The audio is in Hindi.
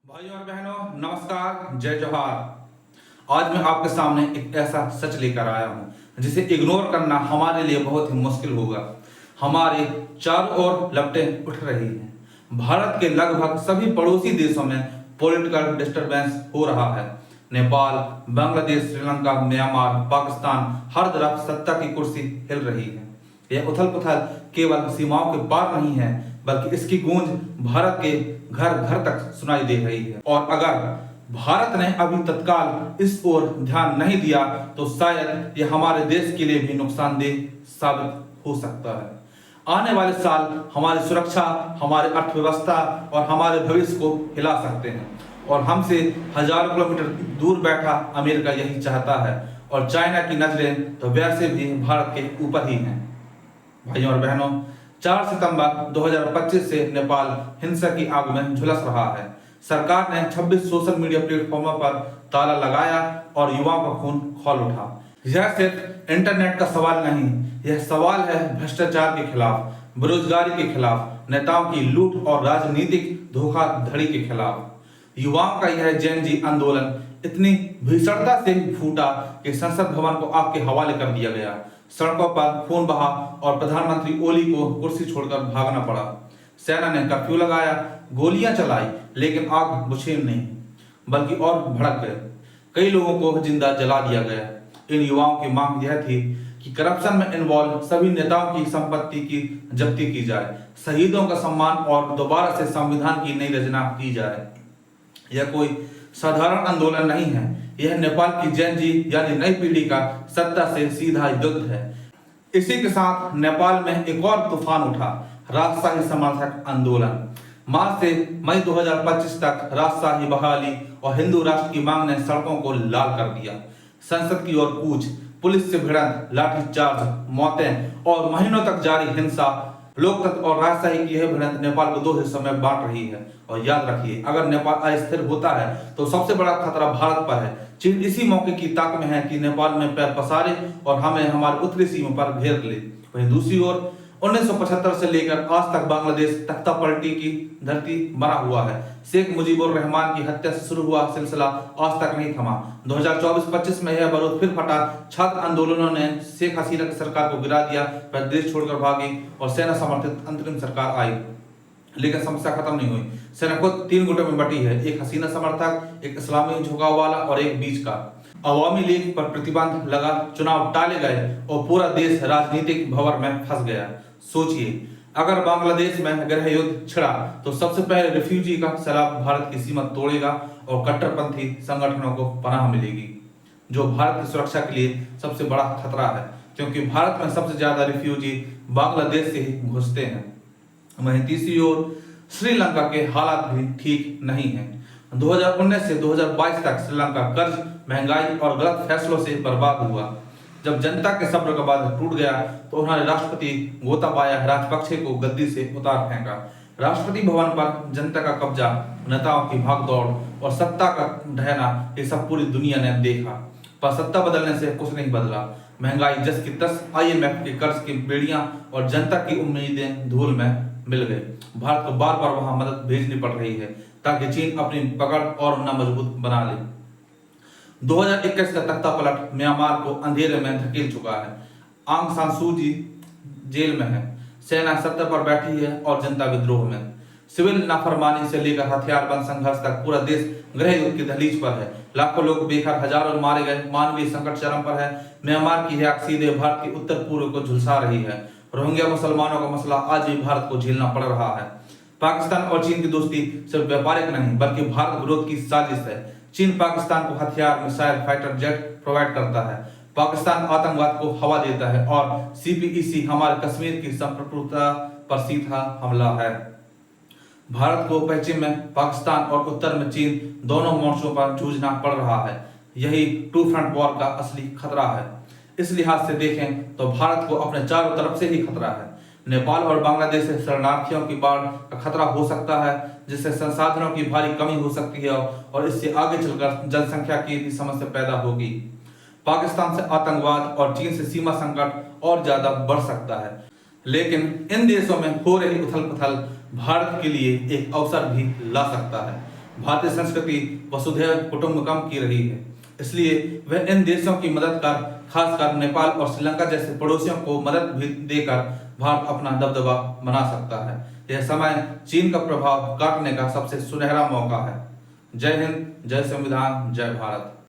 भाइयों और बहनों, नमस्कार, जय जोहार। आज मैं आपके सामने एक ऐसा सच लेकर आया हूं जिसे इग्नोर करना हमारे लिए बहुत ही मुश्किल होगा। हमारे चारों ओर लपटें उठ रही हैं। भारत के लगभग सभी पड़ोसी देशों में पॉलिटिकल डिस्टरबेंस हो रहा है। नेपाल, बांग्लादेश, श्रीलंका, म्यांमार, पाकिस्तान, हर तरफ सत्ता की कुर्सी हिल रही है। यह उथल पुथल केवल सीमाओं के पार नहीं है, बल्कि इसकी गूंज भारत के घर घर तक सुनाई दे रही है। और अगर भारत ने अभी तत्काल इस ओर ध्यान नहीं दिया तो शायद यह हमारे देश के लिए भी नुकसानदेह साबित हो सकता है। आने वाले साल हमारी सुरक्षा, हमारी अर्थव्यवस्था और हमारे भविष्य को हिला सकते हैं। और हमसे हजारों किलोमीटर दूर बैठा अमेरिका यही चाहता है, और चाइना की नजरें तो वैसे भी भारत के ऊपर ही हैं। भाइयों और बहनों, 4 सितंबर 2025 से नेपाल हिंसा की आग में झुलस रहा है। सरकार ने 26 सोशल मीडिया प्लेटफॉर्मों पर ताला लगाया और युवाओं का खून खौल उठा। यह सिर्फ इंटरनेट का सवाल नहीं, यह सवाल है भ्रष्टाचार के खिलाफ, बेरोजगारी के खिलाफ, नेताओं की लूट और राजनीतिक धोखाधड़ी के खिलाफ। युवाओं का यह जेन जी आंदोलन इतनी भीषणता से फूटा कि संसद भवन को आग के हवाले कर दिया गया। सड़कों पर खून बहा और प्रधानमंत्री ओली को कुर्सी छोड़कर भागना पड़ा। सेना ने कर्फ्यू लगाया, गोलियां चलाई, लेकिन आग बुझी नहीं, बल्कि और भड़क गए। कई लोगों को जिंदा जला दिया गया। इन युवाओं की मांग यह थी कि करप्शन में इन्वॉल्व सभी नेताओं की संपत्ति की जब्ती की जाए, शहीदों का सम्मान और दोबारा से संविधान की नई रचना की जाए। यह कोई साधारण आंदोलन नहीं है, यह नेपाल की जेन जी यानी नई पीढ़ी का सत्ता से सीधा युद्ध है। इसी के साथ नेपाल में एक और तूफान उठा, राजशाही समर्थक आंदोलन। मार्च से मई 2025 तक राजशाही बहाली और हिंदू राष्ट्र की मांग ने सड़कों को लाल कर दिया। संसद की ओर कूच, पुलिस से भिड़ंत, लाठीचार्ज, मौतें और महीनों तक जारी हिंसा। लोकतंत्र और राजशाही की यह भिड़ंत नेपाल को 2 हिस्सों में बांट रही है। और याद रखिए, अगर नेपाल अस्थिर होता है तो सबसे बड़ा खतरा भारत पर है। चीन इसी मौके की ताक में है कि नेपाल में पैर पसारे और हमें हमारे उत्तरी सीमा पर घेर ले। वहीं दूसरी ओर 1975 से लेकर आज तक बांग्लादेश तख्ता पलटी की धरती बना हुआ है। शेख मुजीबुर रहमान की हत्या से शुरू हुआ सिलसिला आज तक नहीं थमा। 2024-25 में यह बारूद फिर फटा। छात्र आंदोलनों ने शेख हसीना की सरकार को गिरा दिया, वह देश छोड़कर भागी और सेना समर्थित अंतरिम सरकार आई। लेकिन समस्या खत्म नहीं हुई। सेना खुद 3 गुटों में बटी है, एक हसीना समर्थक, एक इस्लामी झुकाव वाला और एक बीच का। अवामी लीग पर प्रतिबंध लगा, चुनाव टाले गए और पूरा देश राजनीतिक भंवर में फंस गया। सोचिए, अगर बांग्लादेश में गृह युद्ध छिड़ा तो सबसे पहले रिफ्यूजी का सैलाब भारत की सीमा तोड़ेगा और कट्टरपंथी संगठनों को पनाह मिलेगी, जो भारत की सुरक्षा के लिए सबसे बड़ा खतरा है, क्योंकि भारत में सबसे ज्यादा रिफ्यूजी बांग्लादेश से ही घुसते हैं। वहीं तीसरी ओर श्रीलंका के हालात भी ठीक नहीं है। 2019 से 2022 तक श्रीलंका कर्ज, महंगाई और गलत फैसलों से बर्बाद हुआ। जब जनता के सब्र का बांध टूट गया तो उन्होंने राष्ट्रपति गोताबाया राजपक्षे को गद्दी से उतार फेंका। राष्ट्रपति भवन पर जनता का कब्जा, नेताओं की भागदौड़ और सत्ता का ढहना, ये सब पूरी दुनिया ने देखा। पर सत्ता बदलने से कुछ नहीं बदला। महंगाई जस की तस, IMF के कर्ज की बेड़ियां और जनता की उम्मीदें धूल में मिल गई। भारत को बार बार वहां मदद भेजनी पड़ रही है ताकि चीन अपनी पकड़ और न मजबूत बना ले। 2021 का तख्ता पलट म्यांमार को अंधेरे में धकेल चुका है। आंग सान सू की जेल में है, सेना सत्ता पर बैठी है और जनता विद्रोह में। सिविल नाफरमानी से लेकर हथियारबंद संघर्ष तक पूरा देश गृह युद्ध की दहलीज पर है। लाखों लोग बेघर, हजारों मारे गए, मानवीय संकट चरम पर है। म्यांमार की आग सीधे भारत की उत्तर पूर्व को झुलसा रही है। रोहिंग्या मुसलमानों का मसला आज भी भारत को झेलना पड़ रहा है। पाकिस्तान और चीन की दोस्ती सिर्फ व्यापारिक नहीं, बल्कि भारत विरोध की साजिश है। चीन पाकिस्तान को हथियार, मिसाइल, फाइटर जेट प्रोवाइड करता है। पाकिस्तान आतंकवाद को हवा देता है और CPEC हमारे कश्मीर की संप्रभुता पर सीधा हमला है। भारत को पश्चिम में पाकिस्तान और उत्तर में चीन, दोनों मोर्चों पर जूझना पड़ रहा है। यही 2 फ्रंट वॉर का असली खतरा है। इस लिहाज से देखें तो भारत को अपने चारों तरफ से ही खतरा है। नेपाल और बांग्लादेश से शरणार्थियों की बाढ़ का खतरा हो सकता है, जिससे संसाधनों की भारी कमी हो सकती है और इससे आगे चलकर जनसंख्या की भी समस्या पैदा होगी। पाकिस्तान से आतंकवाद और चीन से सीमा संकट और ज्यादा बढ़ सकता है। लेकिन इन देशों में हो रही उथल पुथल भारत के लिए एक अवसर भी ला सकता है। भारतीय संस्कृति वसुधैव कुटुंबकम की रही है, इसलिए वह इन देशों की मदद कर, खासकर नेपाल और श्रीलंका जैसे पड़ोसियों को मदद भी देकर भारत अपना दबदबा बना सकता है। यह समय चीन का प्रभाव काटने का सबसे सुनहरा मौका है। जय हिंद, जय संविधान, जय भारत।